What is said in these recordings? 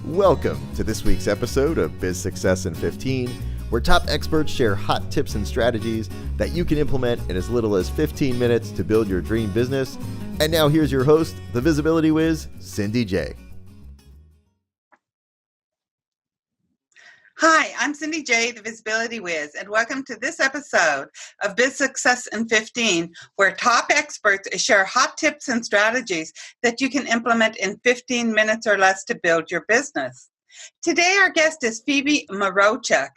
Welcome to this week's episode of Biz Success in 15, where top experts share hot tips and strategies that you can implement in as little as 15 minutes to build your dream business. And now here's your host, the visibility whiz, Cindy J. Hi, I'm Cindy J, the Visibility Whiz, and welcome to this episode of Biz Success in 15, where top experts share hot tips and strategies that you can implement in 15 minutes or less to build your business. Today, our guest is Phoebe Mrochuk,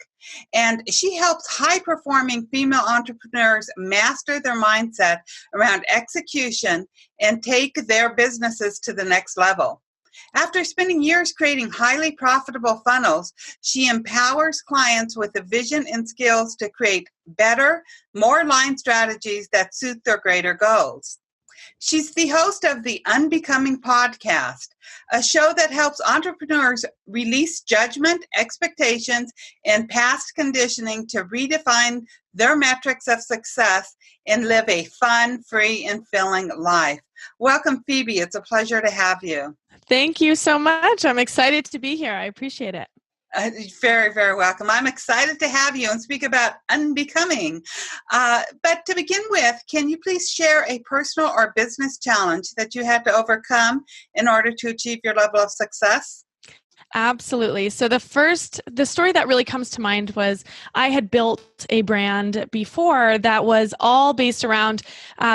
and she helps high-performing female entrepreneurs master their mindset around execution and take their businesses to the next level. After spending years creating highly profitable funnels, she empowers clients with the vision and skills to create better, more aligned strategies that suit their greater goals. She's the host of the Unbecoming Podcast, a show that helps entrepreneurs release judgment, expectations, and past conditioning to redefine their metrics of success and live a fun, free, and filling life. Welcome, Phoebe. It's a pleasure to have you. Thank you so much. I'm excited to be here. I appreciate it. Very, very welcome. I'm excited to have you and speak about unbecoming. But to begin with, can you please share a personal or business challenge that you had to overcome in order to achieve your level of success? Absolutely. So the story that really comes to mind was I had built a brand before that was all based around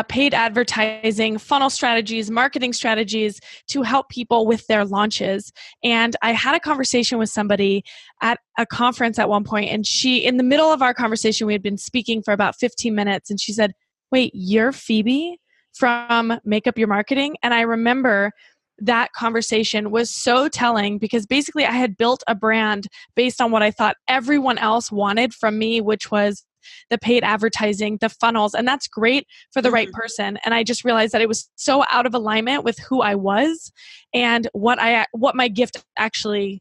paid advertising, funnel strategies, marketing strategies to help people with their launches. And I had a conversation with somebody at a conference at one point, and in the middle of our conversation, we had been speaking for about 15 minutes, and she said, "Wait, you're Phoebe from Make Up Your Marketing?" And I remember that conversation was so telling because basically I had built a brand based on what I thought everyone else wanted from me, which was the paid advertising, the funnels, and that's great for the right person. And I just realized that it was so out of alignment with who I was and what my gift actually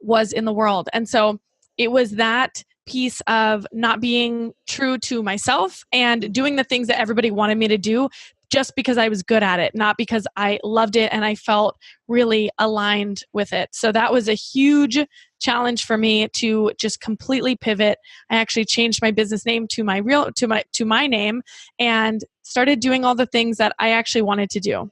was in the world. And so it was that piece of not being true to myself and doing the things that everybody wanted me to do just because I was good at it, not because I loved it and I felt really aligned with it. So that was a huge challenge for me to just completely pivot. I actually changed my business name to my name and started doing all the things that I actually wanted to do.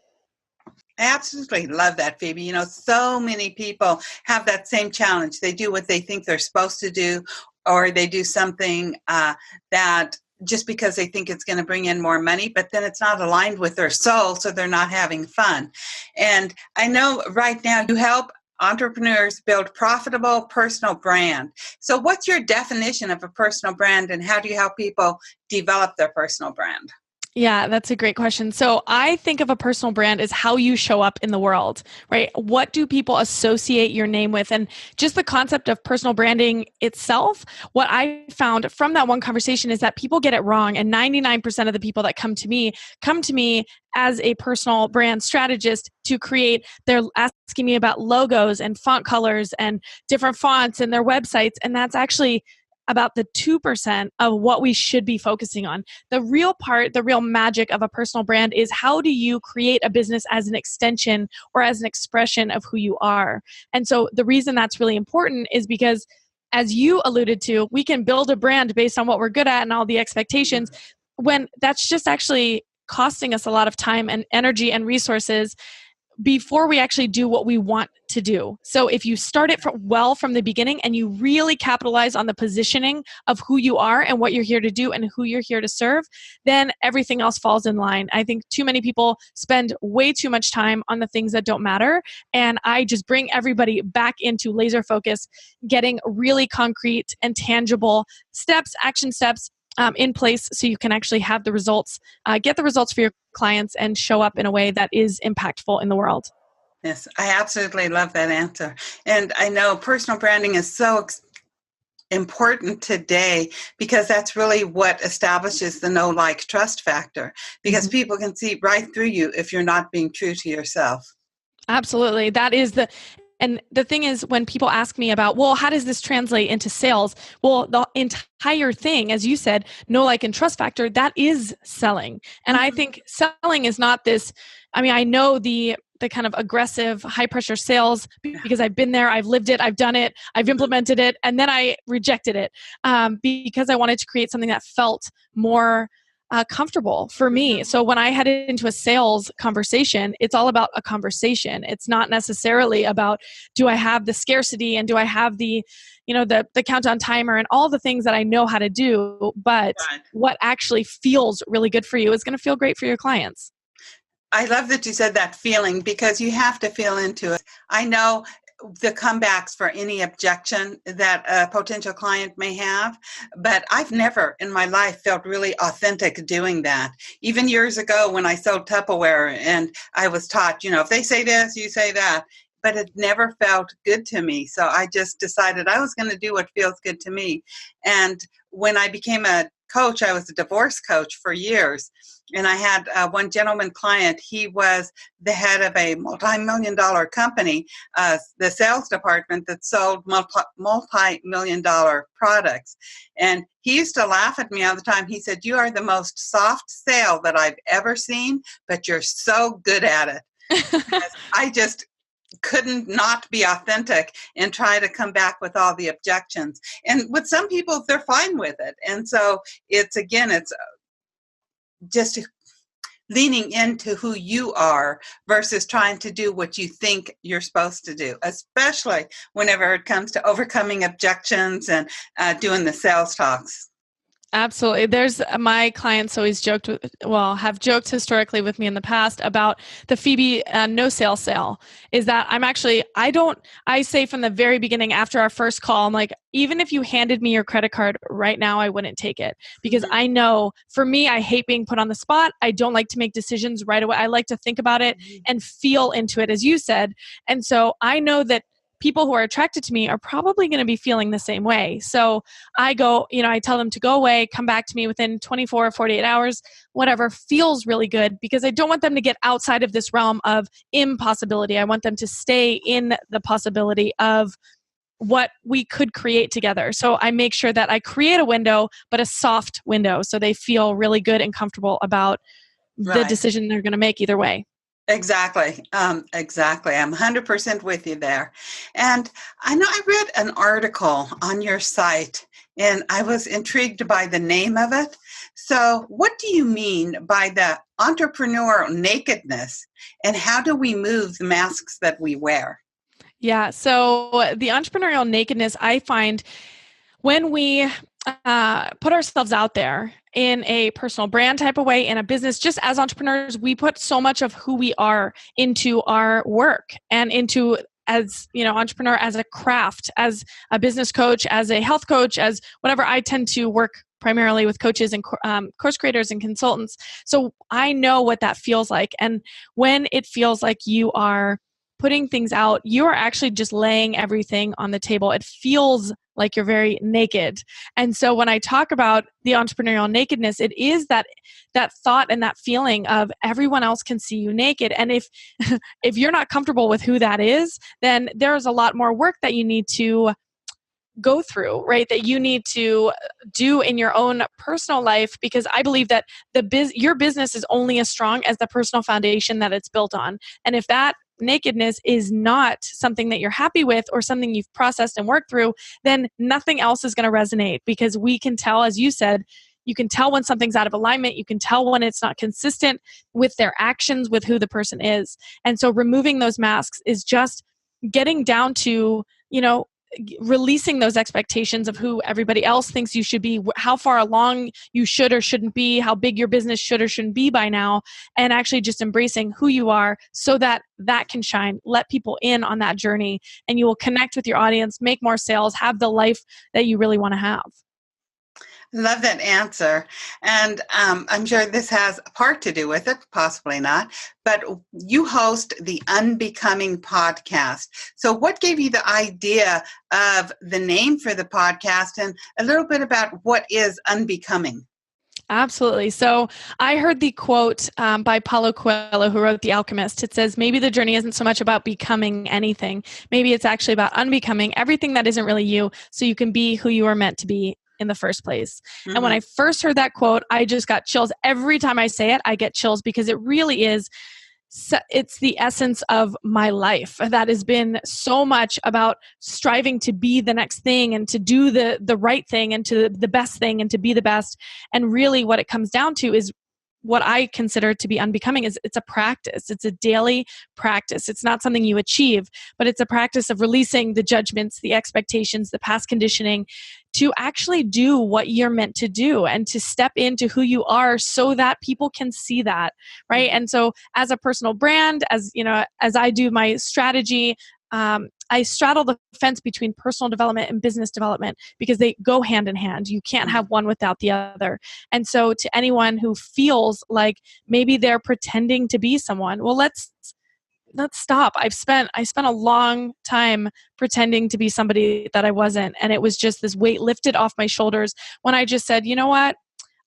I absolutely love that, Phoebe. You know, so many people have that same challenge. They do what they think they're supposed to do, or they do something that just because they think it's going to bring in more money, but then it's not aligned with their soul, so they're not having fun. And I know right now you help entrepreneurs build profitable personal brand. So what's your definition of a personal brand, and how do you help people develop their personal brand? Yeah, that's a great question. So I think of a personal brand as how you show up in the world, right? What do people associate your name with? And just the concept of personal branding itself, what I found from that one conversation is that people get it wrong. And 99% of the people that come to me as a personal brand strategist to create, they're asking me about logos and font colors and different fonts and their websites. And that's actually about the 2% of what we should be focusing on. The real part, the real magic of a personal brand is how do you create a business as an extension or as an expression of who you are? And so the reason that's really important is because, as you alluded to, we can build a brand based on what we're good at and all the expectations, when that's just actually costing us a lot of time and energy and resources before we actually do what we want to do. So if you start it from the beginning and you really capitalize on the positioning of who you are and what you're here to do and who you're here to serve, then everything else falls in line. I think too many people spend way too much time on the things that don't matter. And I just bring everybody back into laser focus, getting really concrete and tangible steps, action steps, in place so you can actually have the results, get the results for your clients and show up in a way that is impactful in the world. Yes, I absolutely love that answer. And I know personal branding is so important today because that's really what establishes the know, like, trust factor, because people can see right through you if you're not being true to yourself. Absolutely. That is And the thing is, when people ask me about, well, how does this translate into sales? Well, the entire thing, as you said, know, like, and trust factor, that is selling. And I think selling is not this, I mean, I know the kind of aggressive, high pressure sales because I've been there, I've lived it, I've done it, I've implemented it, and then I rejected it because I wanted to create something that felt more comfortable for me. So when I head into a sales conversation, it's all about a conversation. It's not necessarily about, do I have the scarcity and do I have the, the countdown timer and all the things that I know how to do, but what actually feels really good for you is going to feel great for your clients. I love that you said that feeling, because you have to feel into it. I know the comebacks for any objection that a potential client may have, but I've never in my life felt really authentic doing that. Even years ago when I sold Tupperware and I was taught, if they say this, you say that, but it never felt good to me. So I just decided I was going to do what feels good to me. And when I became a coach, I was a divorce coach for years. And I had one gentleman client. He was the head of a multi-million-dollar company, the sales department that sold multi-million-dollar products. And he used to laugh at me all the time. He said, "You are the most soft sale that I've ever seen, but you're so good at it." I just couldn't not be authentic and try to come back with all the objections. And with some people, they're fine with it. And so it's just leaning into who you are versus trying to do what you think you're supposed to do, especially whenever it comes to overcoming objections and doing the sales talks. Absolutely. There's my clients always have joked historically with me in the past about the Phoebe no sale is that I say from the very beginning after our first call, I'm like, even if you handed me your credit card right now, I wouldn't take it, because I know for me, I hate being put on the spot. I don't like to make decisions right away. I like to think about it and feel into it, as you said. And so I know that people who are attracted to me are probably going to be feeling the same way. So I tell them to go away, come back to me within 24 or 48 hours, whatever feels really good, because I don't want them to get outside of this realm of impossibility. I want them to stay in the possibility of what we could create together. So I make sure that I create a window, but a soft window, so they feel really good and comfortable about the decision they're going to make either way. Exactly. Exactly. I'm 100% with you there. And I know I read an article on your site and I was intrigued by the name of it. So what do you mean by the entrepreneurial nakedness, and how do we move the masks that we wear? Yeah. So the entrepreneurial nakedness, I find when we put ourselves out there in a personal brand type of way, in a business, just as entrepreneurs, we put so much of who we are into our work and into, as entrepreneur, as a craft, as a business coach, as a health coach, as whatever. I tend to work primarily with coaches and course creators and consultants. So I know what that feels like. And when it feels like you are putting things out, you are actually just laying everything on the table. It feels like you're very naked. And so when I talk about the entrepreneurial nakedness, it is that thought and that feeling of everyone else can see you naked. And if you're not comfortable with who that is, then there's a lot more work that you need to go through, right? That you need to do in your own personal life, because I believe that your business is only as strong as the personal foundation that it's built on. And if that nakedness is not something that you're happy with or something you've processed and worked through, then nothing else is going to resonate, because we can tell, as you said, you can tell when something's out of alignment. You can tell when it's not consistent with their actions, with who the person is. And so removing those masks is just getting down to, releasing those expectations of who everybody else thinks you should be, how far along you should or shouldn't be, how big your business should or shouldn't be by now, and actually just embracing who you are so that can shine. Let people in on that journey, and you will connect with your audience, make more sales, have the life that you really want to have. Love that answer. And I'm sure this has a part to do with it, possibly not, but you host the Unbecoming podcast. So what gave you the idea of the name for the podcast, and a little bit about what is Unbecoming? Absolutely. So I heard the quote by Paulo Coelho, who wrote The Alchemist. It says, maybe the journey isn't so much about becoming anything. Maybe it's actually about unbecoming everything that isn't really you, so you can be who you are meant to be in the first place. And when I first heard that quote, I just got chills. Every time I say it, I get chills because it really is. It's the essence of my life that has been so much about striving to be the next thing and to do the right thing and to the best thing and to be the best. And really what it comes down to is what I consider to be unbecoming is it's a practice. It's a daily practice. It's not something you achieve, but it's a practice of releasing the judgments, the expectations, the past conditioning to actually do what you're meant to do and to step into who you are so that people can see that, right? And so as a personal brand, as you know, as I do my strategy, I straddle the fence between personal development and business development because they go hand in hand. You can't have one without the other. And so to anyone who feels like maybe they're pretending to be someone, well, let's stop. I spent a long time pretending to be somebody that I wasn't. And it was just this weight lifted off my shoulders when I just said, you know what?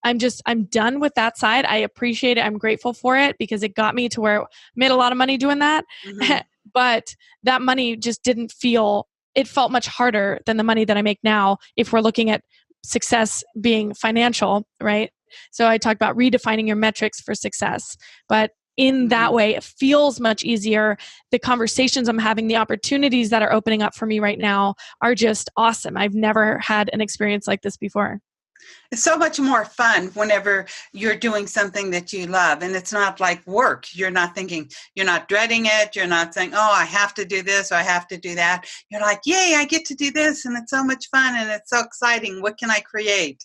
I'm done with that side. I appreciate it. I'm grateful for it because it got me to where I made a lot of money doing that. But that money just it felt much harder than the money that I make now if we're looking at success being financial, right? So I talked about redefining your metrics for success. But in that way, it feels much easier. The conversations I'm having, the opportunities that are opening up for me right now are just awesome. I've never had an experience like this before. It's so much more fun whenever you're doing something that you love. And it's not like work. You're not dreading it. You're not saying, oh, I have to do this or I have to do that. You're like, yay, I get to do this. And it's so much fun and it's so exciting. What can I create?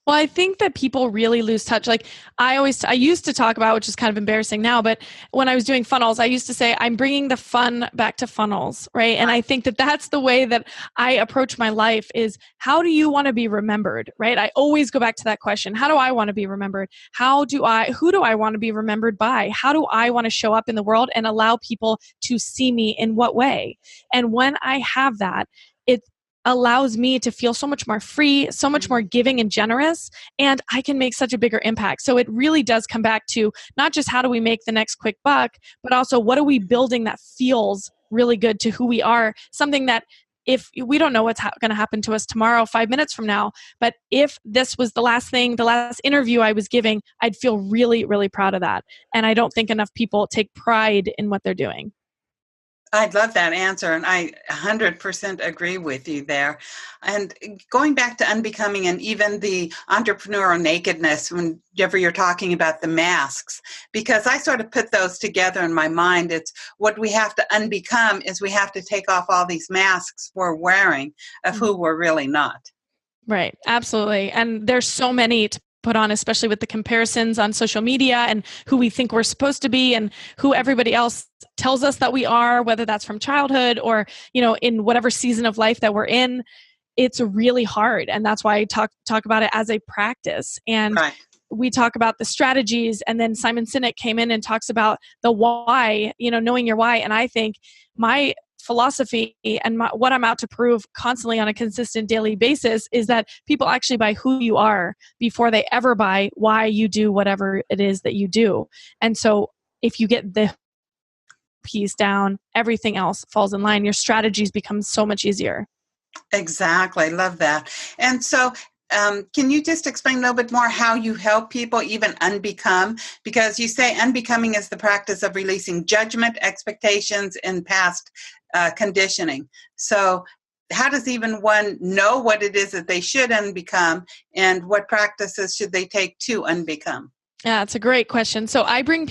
Well, I think that people really lose touch. Like I used to talk about, which is kind of embarrassing now, but when I was doing funnels, I used to say, I'm bringing the fun back to funnels, right? And I think that that's the way that I approach my life is how do you want to be remembered, right? I always go back to that question. How do I want to be remembered? Who do I want to be remembered by? How do I want to show up in the world and allow people to see me in what way? And when I have that, it allows me to feel so much more free, so much more giving and generous, and I can make such a bigger impact. So it really does come back to not just how do we make the next quick buck, but also what are we building that feels really good to who we are, something that if we don't know what's going to happen to us tomorrow, 5 minutes from now, but if this was the last interview I was giving, I'd feel really, really proud of that. And I don't think enough people take pride in what they're doing. I love that answer, and I 100% agree with you there. And going back to unbecoming and even the entrepreneurial nakedness, whenever you're talking about the masks, because I sort of put those together in my mind. It's what we have to unbecome is we have to take off all these masks we're wearing of who we're really not. Right, absolutely. And there's so many to put on, especially with the comparisons on social media and who we think we're supposed to be and who everybody else tells us that we are, whether that's from childhood or, in whatever season of life that we're in. It's really hard. And that's why I talk about it as a practice. And we talk about the strategies, and then Simon Sinek came in and talks about the why, knowing your why. And I think my philosophy and what I'm out to prove constantly on a consistent daily basis is that people actually buy who you are before they ever buy why you do whatever it is that you do. And so if you get the piece down, everything else falls in line. Your strategies become so much easier. Exactly. Love that. And so can you just explain a little bit more how you help people even unbecome? Because you say unbecoming is the practice of releasing judgment, expectations, and past conditioning. So how does even one know what it is that they should unbecome, and what practices should they take to unbecome? Yeah, it's a great question. So I bring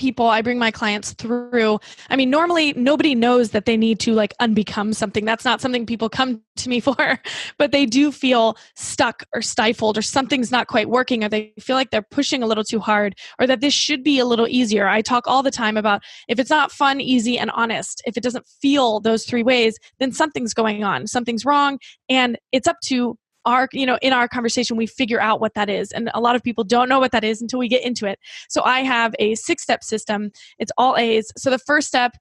my clients through, normally nobody knows that they need to unbecome something. That's not something people come to me for, but they do feel stuck or stifled or something's not quite working, or they feel like they're pushing a little too hard, or that this should be a little easier. I talk all the time about if it's not fun, easy, and honest, if it doesn't feel those three ways, then something's going on, something's wrong. And it's up to in our conversation, we figure out what that is. And a lot of people don't know what that is until we get into it. So I have a 6-step system. It's all A's. So the first step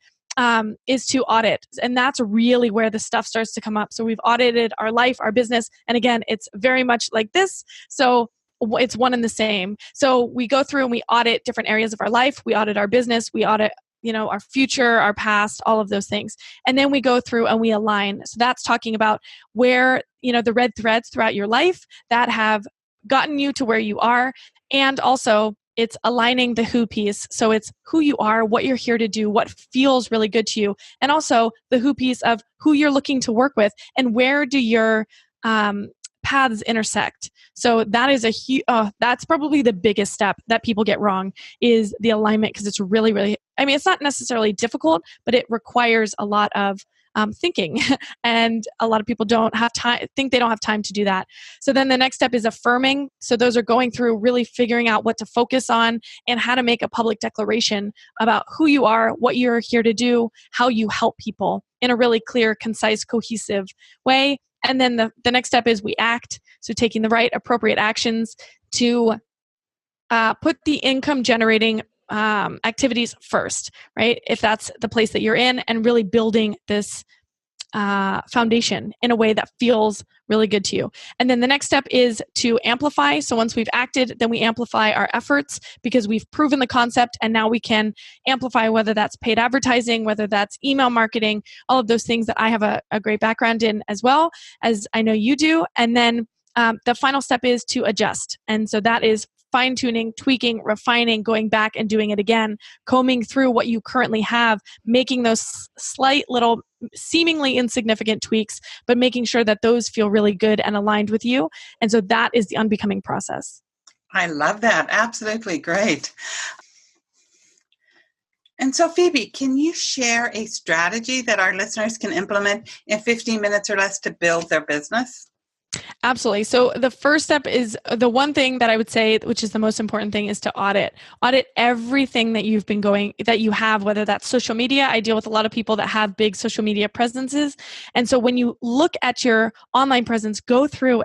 is to audit. And that's really where the stuff starts to come up. So we've audited our life, our business. And again, it's very much like this. So it's one and the same. So we go through and we audit different areas of our life. We audit our business. We audit, our future, our past, all of those things. And then we go through and we align. So that's talking about where, the red threads throughout your life that have gotten you to where you are. And also it's aligning the who piece. So it's who you are, what you're here to do, what feels really good to you. And also the who piece of who you're looking to work with and where do your paths intersect. So that is that's probably the biggest step that people get wrong is the alignment, because it's really, really, it's not necessarily difficult, but it requires a lot of thinking. And a lot of people think they don't have time to do that. So then the next step is affirming. So those are going through really figuring out what to focus on and how to make a public declaration about who you are, what you're here to do, how you help people in a really clear, concise, cohesive way. And then the next step is we act. So taking the right appropriate actions to put the income generating activities first, right? If that's the place that you're in, and really building this foundation in a way that feels really good to you. And then the next step is to amplify. So once we've acted, then we amplify our efforts because we've proven the concept, and now we can amplify, whether that's paid advertising, whether that's email marketing, all of those things that I have a great background in, as well as I know you do. And then the final step is to adjust. And so that is fine-tuning, tweaking, refining, going back and doing it again, combing through what you currently have, making those slight little seemingly insignificant tweaks, but making sure that those feel really good and aligned with you. And so that is the unbecoming process. I love that. Absolutely great. And so, Phoebe, can you share a strategy that our listeners can implement in 15 minutes or less to build their business? Absolutely. So the first step is the one thing that I would say, which is the most important thing, is to audit everything that you have, whether that's social media. I deal with a lot of people that have big social media presences. And so when you look at your online presence, go through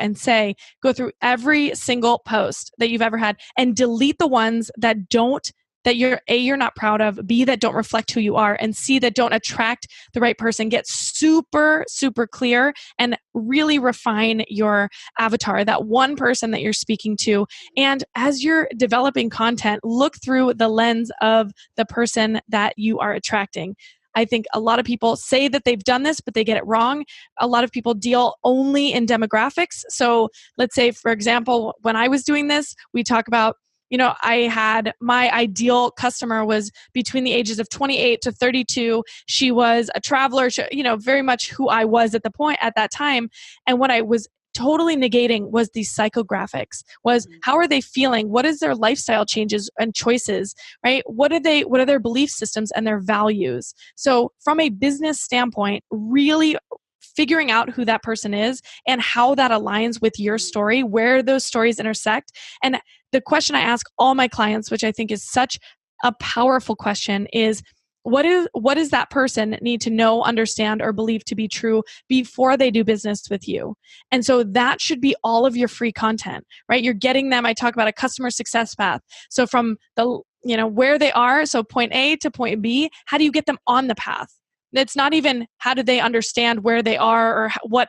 every single post that you've ever had and delete the ones that you're not proud of, B, that don't reflect who you are, and C, that don't attract the right person. Get super, super clear and really refine your avatar, that one person that you're speaking to. And as you're developing content, look through the lens of the person that you are attracting. I think a lot of people say that they've done this, but they get it wrong. A lot of people deal only in demographics. So let's say, for example, when I was doing this, we talk about, I had my ideal customer was between the ages of 28 to 32. She was a traveler, very much who I was at that time. And what I was totally negating was these psychographics, was how are they feeling? What is their lifestyle changes and choices, right? What are their belief systems and their values? So from a business standpoint, really figuring out who that person is and how that aligns with your story, where those stories intersect. And the question I ask all my clients, which I think is such a powerful question, is what does that person need to know, understand, or believe to be true before they do business with you? And so that should be all of your free content, right? You're getting them. I talk about a customer success path. So from the, where they are, so point A to point B, how do you get them on the path? It's not even how do they understand where they are or what,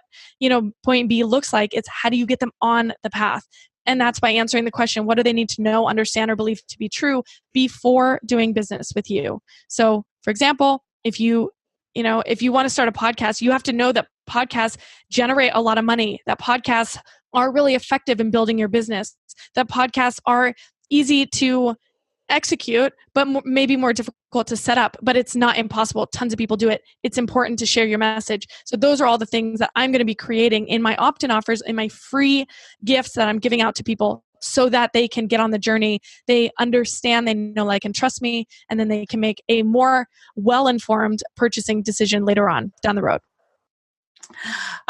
point B looks like. It's how do you get them on the path? And that's by answering the question, what do they need to know, understand, or believe to be true before doing business with you? So, for example, if you want to start a podcast, you have to know that podcasts generate a lot of money, that podcasts are really effective in building your business, that podcasts are easy to execute, but maybe more difficult to set up, but it's not impossible. Tons of people do it. It's important to share your message. So those are all the things that I'm going to be creating in my opt-in offers, in my free gifts that I'm giving out to people so that they can get on the journey. They understand, they know, like, and trust me, and then they can make a more well-informed purchasing decision later on down the road.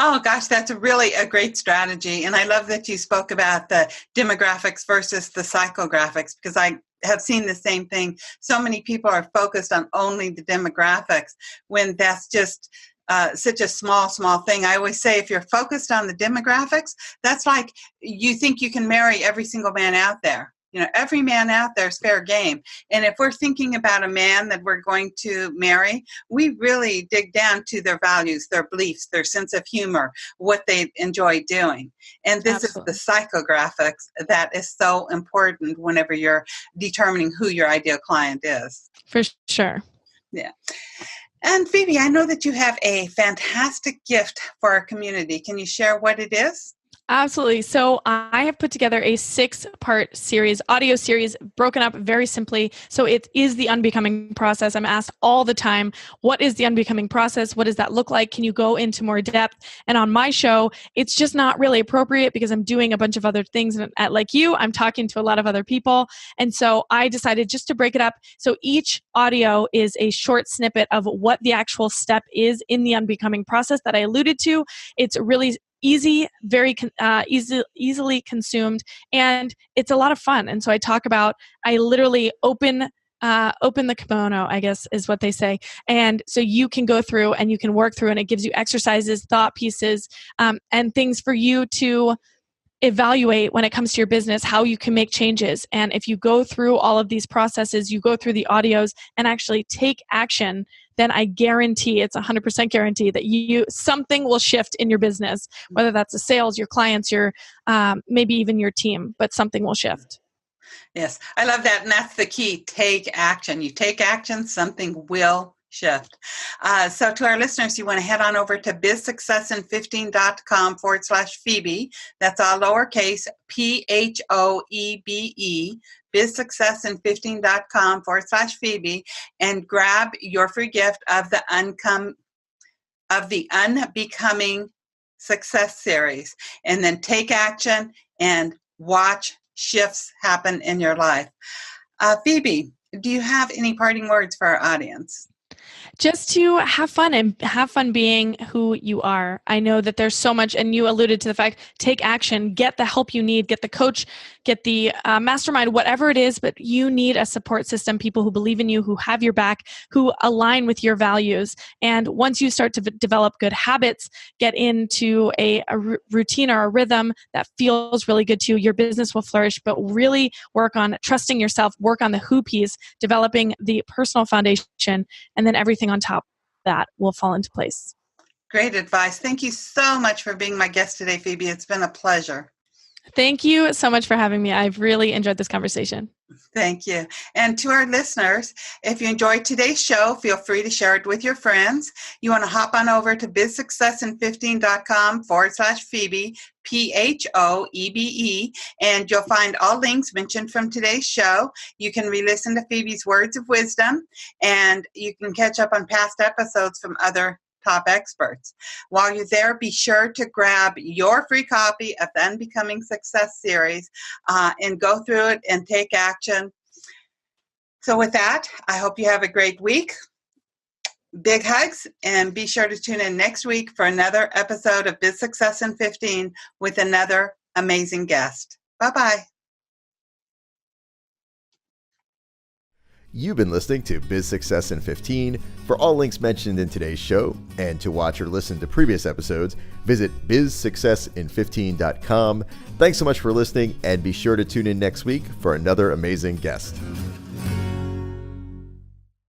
Oh gosh, that's really a great strategy. And I love that you spoke about the demographics versus the psychographics, because I have seen the same thing. So many people are focused on only the demographics when that's just such a small thing. I always say, if you're focused on the demographics, that's like you think you can marry every single man out there. Every man out there is fair game. And if we're thinking about a man that we're going to marry, we really dig down to their values, their beliefs, their sense of humor, what they enjoy doing. And this Absolutely. is the psychographics that is so important whenever you're determining who your ideal client is. For sure. Yeah. And Phoebe, I know that you have a fantastic gift for our community. Can you share what it is? Absolutely. So I have put together a 6-part series, audio series, broken up very simply. So it is the Unbecoming Process. I'm asked all the time, what is the Unbecoming Process? What does that look like? Can you go into more depth? And on my show, it's just not really appropriate because I'm doing a bunch of other things. And like you, I'm talking to a lot of other people. And so I decided just to break it up. So each audio is a short snippet of what the actual step is in the Unbecoming Process that I alluded to. It's really easy, very easily consumed, and it's a lot of fun. And so I literally open the kimono, I guess is what they say. And so you can go through and you can work through, and it gives you exercises, thought pieces, and things for you to evaluate when it comes to your business, how you can make changes. And if you go through all of these processes, you go through the audios and actually take action, then I guarantee, it's 100% guarantee that something will shift in your business, whether that's the sales, your clients, your maybe even your team, but something will shift. Yes, I love that. And that's the key. Take action. You take action, something will shift. So to our listeners, you want to head on over to bizsuccessin15.com/Phoebe. That's all lowercase, PHOEBE, bizsuccessin15.com/Phoebe, and grab your free gift of the Unbecoming Success series, and then take action and watch shifts happen in your life. Phoebe, do you have any parting words for our audience? Just to have fun and have fun being who you are. I know that there's so much, and you alluded to the fact, take action, get the help you need, get the coach, get the mastermind, whatever it is, but you need a support system, people who believe in you, who have your back, who align with your values. And once you start to develop good habits, get into a routine or a rhythm that feels really good to you, your business will flourish, but really work on trusting yourself, work on the who piece, developing the personal foundation, and then everything on top of that will fall into place. Great advice. Thank you so much for being my guest today, Phoebe. It's been a pleasure. Thank you so much for having me. I've really enjoyed this conversation. Thank you. And to our listeners, if you enjoyed today's show, feel free to share it with your friends. You want to hop on over to bizsuccessin15.com/Phoebe, PHOEBE, and you'll find all links mentioned from today's show. You can re-listen to Phoebe's words of wisdom, and you can catch up on past episodes from other top experts. While you're there, be sure to grab your free copy of the Unbecoming Success series and go through it and take action. So with that, I hope you have a great week. Big hugs, and be sure to tune in next week for another episode of Biz Success in 15 with another amazing guest. Bye-bye. You've been listening to Biz Success in 15. For all links mentioned in today's show and to watch or listen to previous episodes, visit bizsuccessin15.com. Thanks so much for listening, and be sure to tune in next week for another amazing guest.